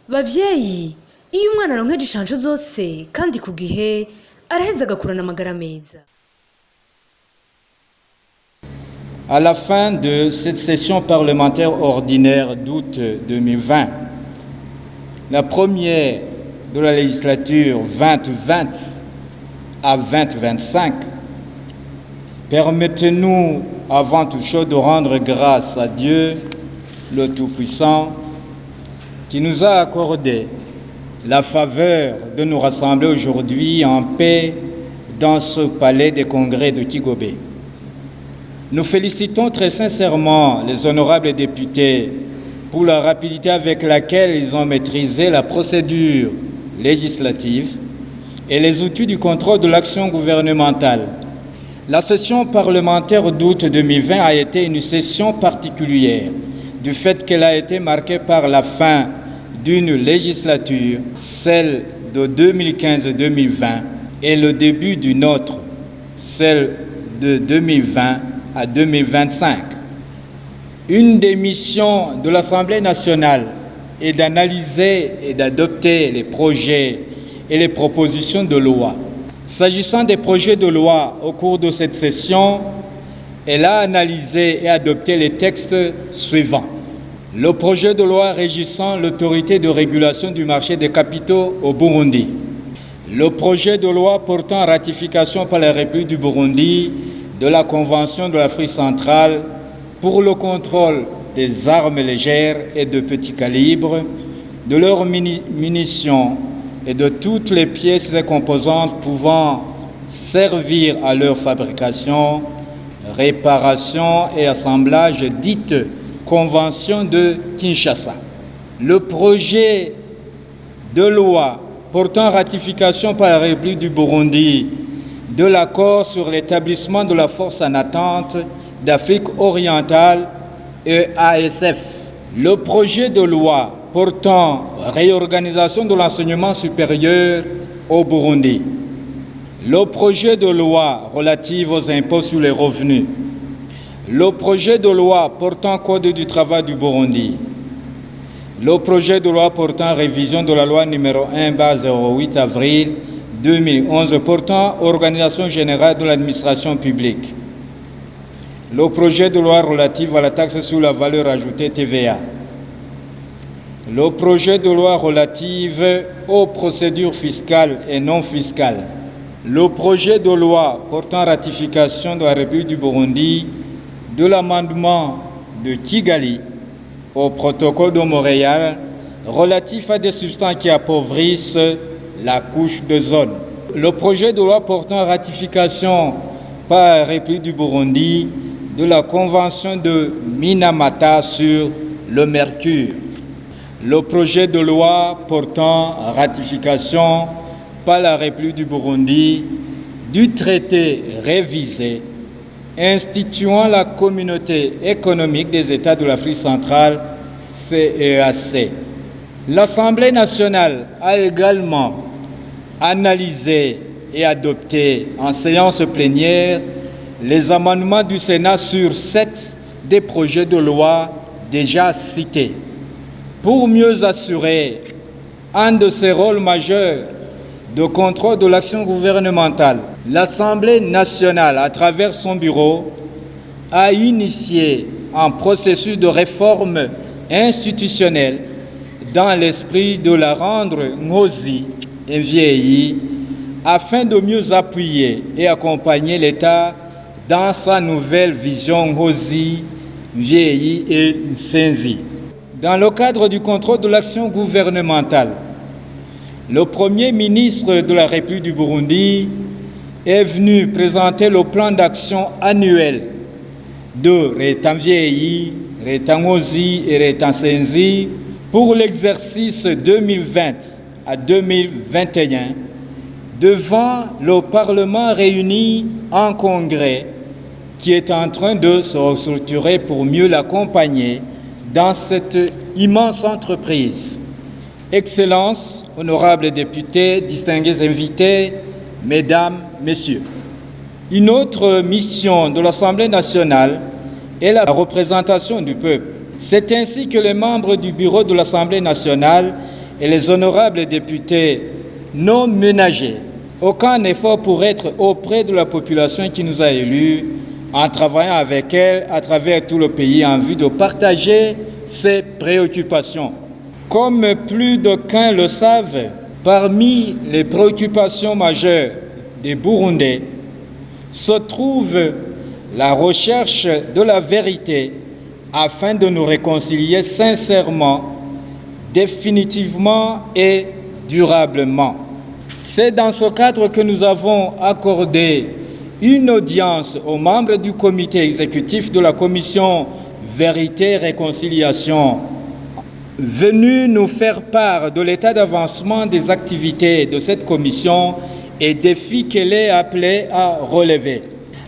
bavyeyi iyo umwana aronkeje inshanjo zose kandi ku gihe araheza agakurana amagara meza. À la fin de cette session parlementaire ordinaire d'août 2020, la première de la législature 2020 à 2025, permettez-nous avant toute chose de rendre grâce à Dieu, le Tout-Puissant, qui nous a accordé la faveur de nous rassembler aujourd'hui en paix dans ce palais des congrès de Kigobe. Nous félicitons très sincèrement les honorables députés pour la rapidité avec laquelle ils ont maîtrisé la procédure législative et les outils du contrôle de l'action gouvernementale. La session parlementaire d'août 2020 a été une session particulière du fait qu'elle a été marquée par la fin d'une législature, celle de 2015-2020, et le début d'une autre, celle de 2020 à 2025. Une des missions de l'Assemblée nationale est d'analyser et d'adopter les projets et les propositions de loi. S'agissant des projets de loi au cours de cette session, elle a analysé et adopté les textes suivants. Le projet de loi régissant l'autorité de régulation du marché des capitaux au Burundi. Le projet de loi portant ratification par la République du Burundi de la Convention de l'Afrique centrale pour le contrôle des armes légères et de petit calibre, de leurs munitions et de toutes les pièces et composantes pouvant servir à leur fabrication, réparation et assemblage, dite Convention de Kinshasa. Le projet de loi portant ratification par la République du Burundi de l'accord sur l'établissement de la force en attente d'Afrique orientale EASF. Le projet de loi portant réorganisation de l'enseignement supérieur au Burundi. Le projet de loi relatif aux impôts sur les revenus. Le projet de loi portant Code du travail du Burundi. Le projet de loi portant révision de la loi numéro 1/08 avril 2011 portant organisation générale de l'administration publique. Le projet de loi relatif à la taxe sur la valeur ajoutée TVA. Le projet de loi relatif aux procédures fiscales et non fiscales. Le projet de loi portant ratification de la République du Burundi de l'amendement de Kigali au protocole de Montréal relatif à des substances qui appauvrissent la couche d'ozone. Le projet de loi portant ratification par la République du Burundi de la Convention de Minamata sur le mercure. Le projet de loi portant ratification par la République du Burundi du traité révisé instituant la Communauté économique des États de l'Afrique centrale, CEAC. L'Assemblée nationale a également analysé et adopté en séance plénière les amendements du Sénat sur 7 des projets de loi déjà cités. Pour mieux assurer un de ses rôles majeurs de contrôle de l'action gouvernementale, l'Assemblée nationale, à travers son bureau, a initié un processus de réforme institutionnelle dans l'esprit de la rendre Ngozi et vieillie, afin de mieux appuyer et accompagner l'État dans sa nouvelle vision Ngozi, vieillie et Nsenzi. Dans le cadre du contrôle de l'action gouvernementale, le Premier ministre de la République du Burundi est venu présenter le plan d'action annuel de Retanvieyi, Retangozi et Retansenzi pour l'exercice 2020 à 2021 devant le Parlement réuni en congrès qui est en train de se restructurer pour mieux l'accompagner dans cette immense entreprise. Excellences, honorables députés, distingués invités, mesdames, messieurs. Une autre mission de l'Assemblée nationale est la représentation du peuple. C'est ainsi que les membres du bureau de l'Assemblée nationale et les honorables députés n'ont ménagé aucun effort pour être auprès de la population qui nous a élus, en travaillant avec elle à travers tout le pays en vue de partager ses préoccupations. Comme plus d'aucuns le savent, parmi les préoccupations majeures des Burundais se trouve la recherche de la vérité afin de nous réconcilier sincèrement, définitivement et durablement. C'est dans ce cadre que nous avons accordé une audience aux membres du comité exécutif de la commission Vérité et Réconciliation, venus nous faire part de l'état d'avancement des activités de cette commission et défis qu'elle est appelée à relever.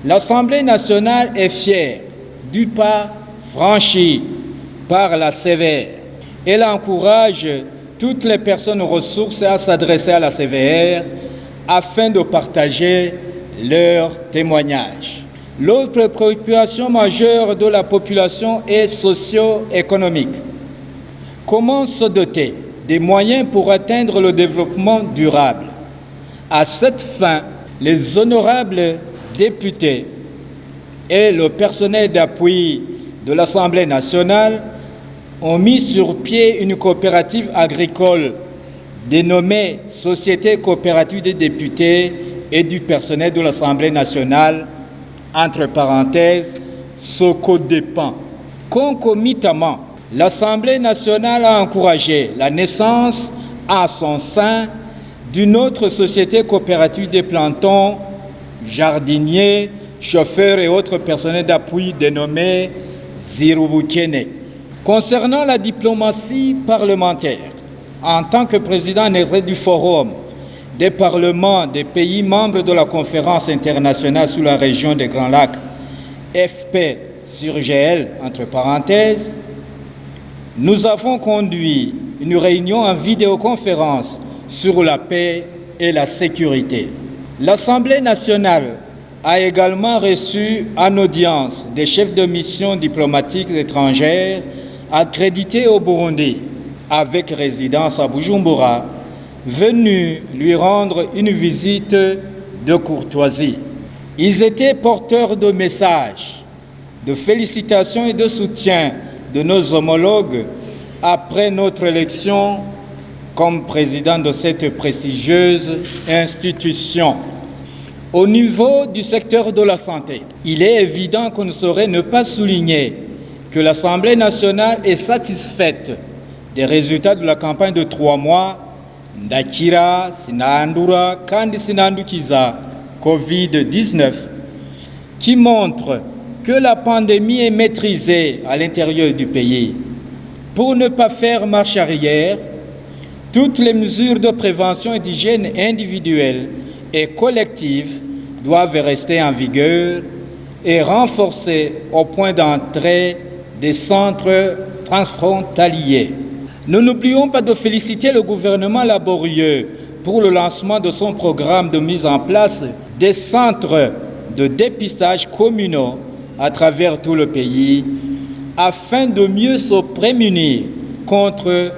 L'Assemblée nationale est fière du pas franchi par la CVR. Elle encourage toutes les personnes ressources à s'adresser à la CVR afin de partager leurs témoignages. L'autre préoccupation majeure de la population est socio-économique. Comment se doter des moyens pour atteindre le développement durable? À cette fin, les honorables députés et le personnel d'appui de l'Assemblée nationale ont mis sur pied une coopérative agricole dénommée Société coopérative des députés et du personnel de l'Assemblée nationale, entre parenthèses, SOCODEPAN. Concomitamment, l'Assemblée nationale a encouragé la naissance en son sein d'une autre société coopérative des plantons, jardiniers, chauffeurs et autres personnels d'appui dénommés Zirubukene. Concernant la diplomatie parlementaire, en tant que président néerlandais du Forum des parlements des pays membres de la conférence internationale sur la région des Grands Lacs, FP/GL, entre parenthèses, nous avons conduit une réunion en vidéoconférence sur la paix et la sécurité. L'Assemblée nationale a également reçu en audience des chefs de mission diplomatiques étrangères accrédités au Burundi, avec résidence à Bujumbura, venus lui rendre une visite de courtoisie. Ils étaient porteurs de messages, de félicitations et de soutien de nos homologues après notre élection comme président de cette prestigieuse institution. Au niveau du secteur de la santé, il est évident qu'on ne saurait ne pas souligner que l'Assemblée nationale est satisfaite des résultats de la campagne de 3 mois Ndakira, Sinandura, Kandi Sinandukiza, Covid-19, qui montre que la pandémie est maîtrisée à l'intérieur du pays. Pour ne pas faire marche arrière, toutes les mesures de prévention et d'hygiène individuelle et collective doivent rester en vigueur et renforcées au point d'entrée des centres transfrontaliers. Nous n'oublions pas de féliciter le gouvernement laborieux pour le lancement de son programme de mise en place des centres de dépistage communaux à travers tout le pays afin de mieux se prémunir contre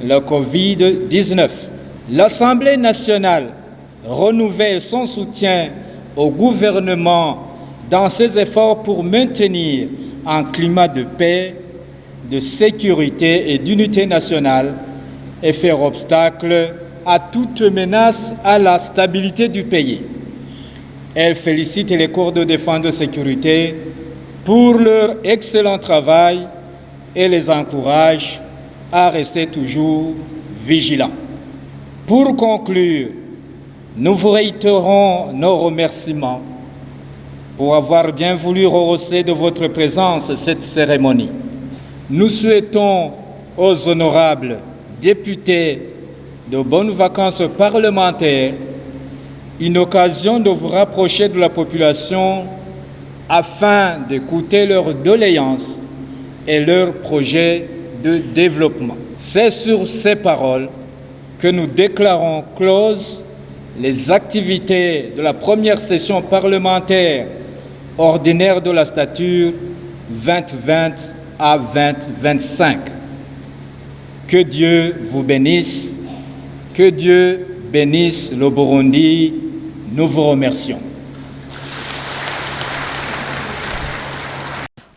le Covid-19. L'Assemblée nationale renouvelle son soutien au gouvernement dans ses efforts pour maintenir un climat de paix, de sécurité et d'unité nationale et faire obstacle à toute menace à la stabilité du pays. Elle félicite les corps de défense de sécurité pour leur excellent travail et les encourage à rester toujours vigilants. Pour conclure, nous vous réitérons nos remerciements pour avoir bien voulu rehausser de votre présence cette cérémonie. Nous souhaitons aux honorables députés de bonnes vacances parlementaires une occasion de vous rapprocher de la population afin d'écouter leurs doléances et leurs projets de développement. C'est sur ces paroles que nous déclarons closes les activités de la première session parlementaire ordinaire de la stature 2020 à 2025. Que Dieu vous bénisse. Que Dieu bénisse le Burundi. Nous vous remercions.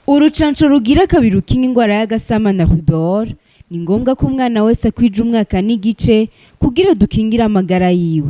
Urucanco rugira kabiri rukinga ingwara y'agasama na rubor ni ngombwa ko umwana wese akwije umwaka n'igice kugira dukingire amagara yiwe.